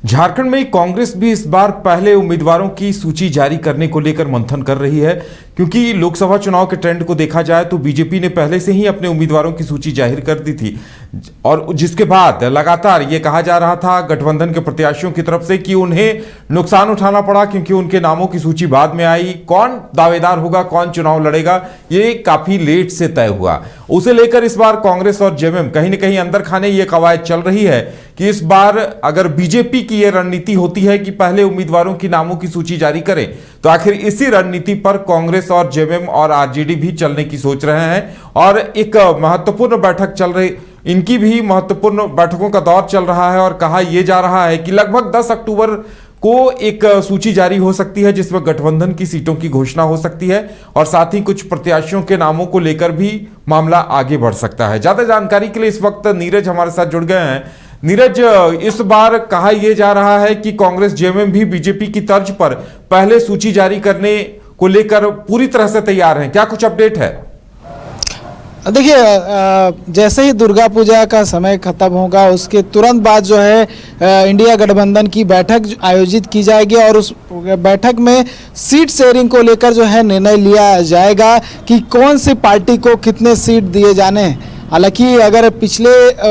झारखंड में कांग्रेस भी इस बार पहले उम्मीदवारों की सूची जारी करने को लेकर मंथन कर रही है, क्योंकि लोकसभा चुनाव के ट्रेंड को देखा जाए तो बीजेपी ने पहले से ही अपने उम्मीदवारों की सूची जाहिर कर दी थी, और जिसके बाद लगातार ये कहा जा रहा था गठबंधन के प्रत्याशियों की तरफ से कि उन्हें नुकसान उठाना पड़ा क्योंकि उनके नामों की सूची बाद में आई। कौन दावेदार होगा, कौन चुनाव लड़ेगा, ये काफी लेट से तय हुआ। उसे लेकर इस बार कांग्रेस और जेएमएम कहीं ना कहीं अंदर खाने ये कवायद चल रही है कि इस बार अगर बीजेपी की ये रणनीति होती है कि पहले उम्मीदवारों की नामों की सूची जारी करें, तो आखिर इसी रणनीति पर कांग्रेस और जेएमएम और आरजेडी भी चलने की सोच रहे हैं। और एक महत्वपूर्ण बैठक चल रही, इनकी भी महत्वपूर्ण बैठकों का दौर चल रहा है और कहा यह जा रहा है कि लगभग 10 अक्टूबर को एक सूची जारी हो सकती है जिसमें गठबंधन की सीटों की घोषणा हो सकती है और साथ ही कुछ प्रत्याशियों के नामों को लेकर भी मामला आगे बढ़ सकता है। ज्यादा जानकारी के लिए इस वक्त नीरज हमारे साथ जुड़ गए हैं। नीरज, इस बार कहा यह जा रहा है कि कांग्रेस जेएमएम भी बीजेपी की तर्ज पर पहले सूची जारी करने को लेकर पूरी तरह से तैयार हैं, क्या कुछ अपडेट है? देखिए, जैसे ही दुर्गा पूजा का समय खत्म होगा उसके तुरंत बाद जो है इंडिया गठबंधन की बैठक आयोजित की जाएगी और उस बैठक में सीट शेयरिंग को लेकर जो है निर्णय लिया जाएगा कि कौन सी पार्टी को कितने सीट दिए जाने हैं। हालांकि अगर पिछले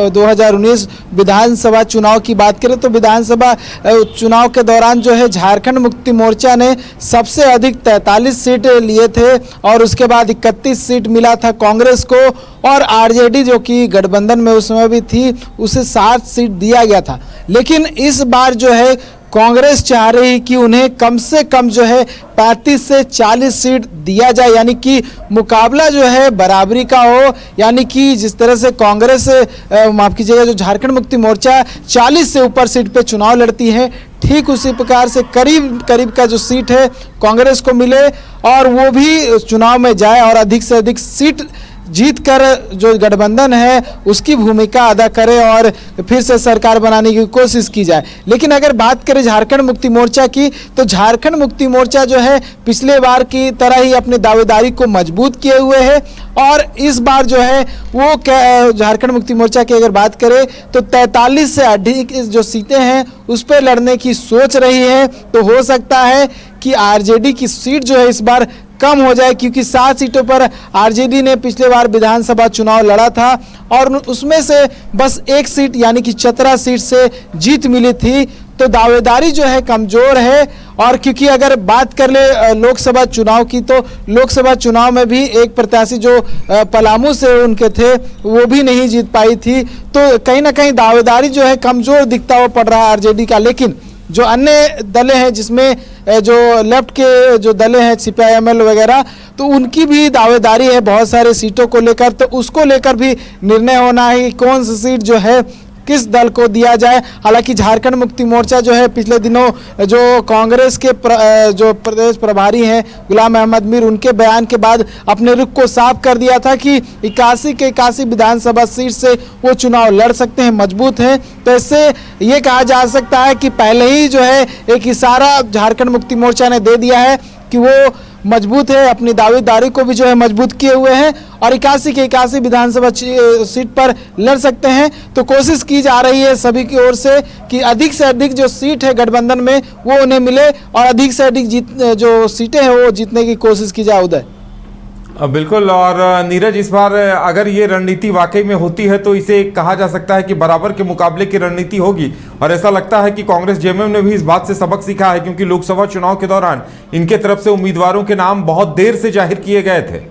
2019 विधानसभा चुनाव की बात करें तो विधानसभा चुनाव के दौरान जो है झारखंड मुक्ति मोर्चा ने सबसे अधिक 43 सीट लिए थे और उसके बाद 31 सीट मिला था कांग्रेस को, और आरजेडी जो कि गठबंधन में उस समय भी थी उसे 7 सीट दिया गया था। लेकिन इस बार जो है कांग्रेस चाह रही कि उन्हें कम से कम जो है 35 से 40 सीट दिया जाए, यानी कि मुकाबला जो है बराबरी का हो। यानी कि जिस तरह से कांग्रेस माफ कीजिएगा जो झारखंड मुक्ति मोर्चा 40 से ऊपर सीट पे चुनाव लड़ती है, ठीक उसी प्रकार से करीब करीब का जो सीट है कांग्रेस को मिले और वो भी चुनाव में जाए और अधिक से अधिक सीट जीत कर जो गठबंधन है उसकी भूमिका अदा करे और फिर से सरकार बनाने की कोशिश की जाए। लेकिन अगर बात करें झारखंड मुक्ति मोर्चा की, तो झारखंड मुक्ति मोर्चा जो है पिछले बार की तरह ही अपनी दावेदारी को मजबूत किए हुए है और इस बार जो है वो झारखंड मुक्ति मोर्चा की अगर बात करें तो 43 से अधिक जो सीटें हैं उस पर लड़ने की सोच रही है। तो हो सकता है कि आरजेडी की सीट जो है इस बार कम हो जाए, क्योंकि 7 सीटों पर आरजेडी ने पिछले बार विधानसभा चुनाव लड़ा था और उसमें से बस 1 सीट यानी कि चतरा सीट से जीत मिली थी। तो दावेदारी जो है कमजोर है। और क्योंकि अगर बात कर ले लोकसभा चुनाव की, तो लोकसभा चुनाव में भी एक प्रत्याशी जो पलामू से उनके थे वो भी नहीं जीत पाई थी। तो कहीं ना कहीं दावेदारी जो है कमजोर दिखता हुआ पड़ रहा है आरजेडी का। लेकिन जो अन्य दलें हैं जिसमें जो लेफ्ट के जो दलें हैं सीपीआई-एमएल वगैरह, तो उनकी भी दावेदारी है बहुत सारे सीटों को लेकर। तो उसको लेकर भी निर्णय होना है कि कौन सी सीट जो है किस दल को दिया जाए। हालांकि झारखंड मुक्ति मोर्चा जो है पिछले दिनों जो कांग्रेस के जो प्रदेश प्रभारी हैं गुलाम अहमद मीर, उनके बयान के बाद अपने रुख को साफ कर दिया था कि 81 के 81 विधानसभा सीट से वो चुनाव लड़ सकते हैं, मजबूत हैं। तो इससे ये कहा जा सकता है कि पहले ही जो है एक इशारा झारखंड मुक्ति मोर्चा ने दे दिया है कि वो मजबूत है, अपनी दावेदारी को भी जो है मजबूत किए हुए हैं और 81 के 81 विधानसभा सीट पर लड़ सकते हैं। तो कोशिश की जा रही है सभी की ओर से कि अधिक से अधिक जो सीट है गठबंधन में वो उन्हें मिले और अधिक से अधिक जो सीटें हैं वो जीतने की कोशिश की जाए। उदय, बिल्कुल। और नीरज, इस बार अगर ये रणनीति वाकई में होती है तो इसे कहा जा सकता है कि बराबर के मुकाबले की रणनीति होगी और ऐसा लगता है कि कांग्रेस जेएमएम ने भी इस बात से सबक सीखा है, क्योंकि लोकसभा चुनाव के दौरान इनके तरफ से उम्मीदवारों के नाम बहुत देर से जाहिर किए गए थे।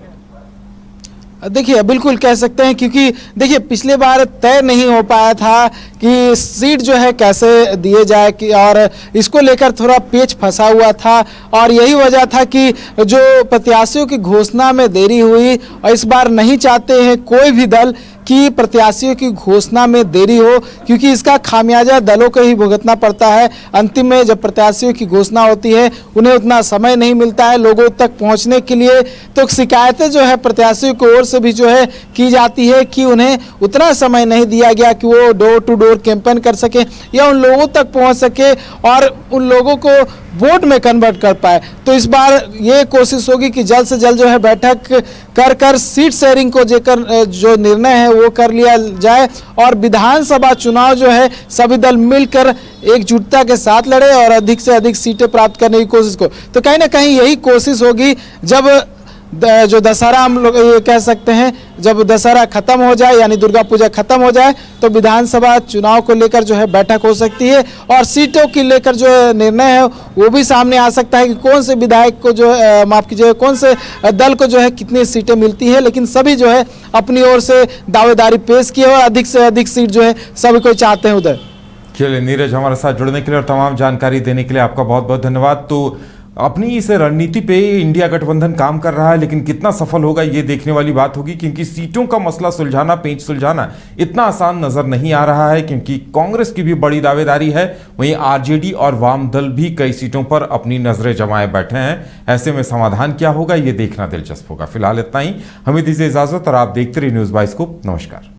देखिए, बिल्कुल कह सकते हैं, क्योंकि देखिए पिछले बार तय नहीं हो पाया था कि सीट जो है कैसे दिए जाए कि, और इसको लेकर थोड़ा पेच फंसा हुआ था और यही वजह था कि जो प्रत्याशियों की घोषणा में देरी हुई और इस बार नहीं चाहते हैं कोई भी दल कि प्रत्याशियों की घोषणा में देरी हो, क्योंकि इसका खामियाजा दलों को ही भुगतना पड़ता है। अंतिम में जब प्रत्याशियों की घोषणा होती है उन्हें उतना समय नहीं मिलता है लोगों तक पहुंचने के लिए। तो शिकायतें जो है प्रत्याशियों की ओर से भी जो है की जाती है कि उन्हें उतना समय नहीं दिया गया कि वो डोर टू डोर कैंपेन कर सके या उन लोगों तक पहुंच सके और उन लोगों को वोट में कन्वर्ट कर पाए। तो इस बार ये कोशिश होगी कि जल्द से जल्द जो है बैठक कर सीट शेयरिंग को लेकर जो निर्णय है वो कर लिया जाए और विधानसभा चुनाव जो है सभी दल मिलकर एकजुटता के साथ लड़े और अधिक से अधिक सीटें प्राप्त करने की कोशिश को। तो कहीं ना कहीं यही कोशिश होगी जब जो दशहरा हम लोग ये कह सकते हैं, जब दशहरा खत्म हो जाए यानी दुर्गा पूजा खत्म हो जाए तो विधानसभा चुनाव को लेकर जो है बैठक हो सकती है और सीटों की लेकर जो निर्णय है वो भी सामने आ सकता है कि कौन से विधायक को जो माफ कीजिए कौन से दल को जो है कितनी सीटें मिलती है। लेकिन सभी जो है अपनी ओर से दावेदारी पेश किए और अधिक से अधिक सीट जो है सभी कोई चाहते हैं उधर। चलिए नीरज, हमारे साथ जुड़ने के लिए और तमाम जानकारी देने के लिए आपका बहुत बहुत धन्यवाद। तो अपनी इस रणनीति पे इंडिया गठबंधन काम कर रहा है, लेकिन कितना सफल होगा ये देखने वाली बात होगी, क्योंकि सीटों का मसला सुलझाना, पेंच सुलझाना इतना आसान नजर नहीं आ रहा है, क्योंकि कांग्रेस की भी बड़ी दावेदारी है, वहीं आरजेडी और वाम दल भी कई सीटों पर अपनी नजरें जमाए बैठे हैं। ऐसे में समाधान क्या होगा ये देखना दिलचस्प होगा। फिलहाल इतना ही, हमें दीजिए इजाजत और आप देखते रहिए न्यूज़ बाइस्कोप। नमस्कार।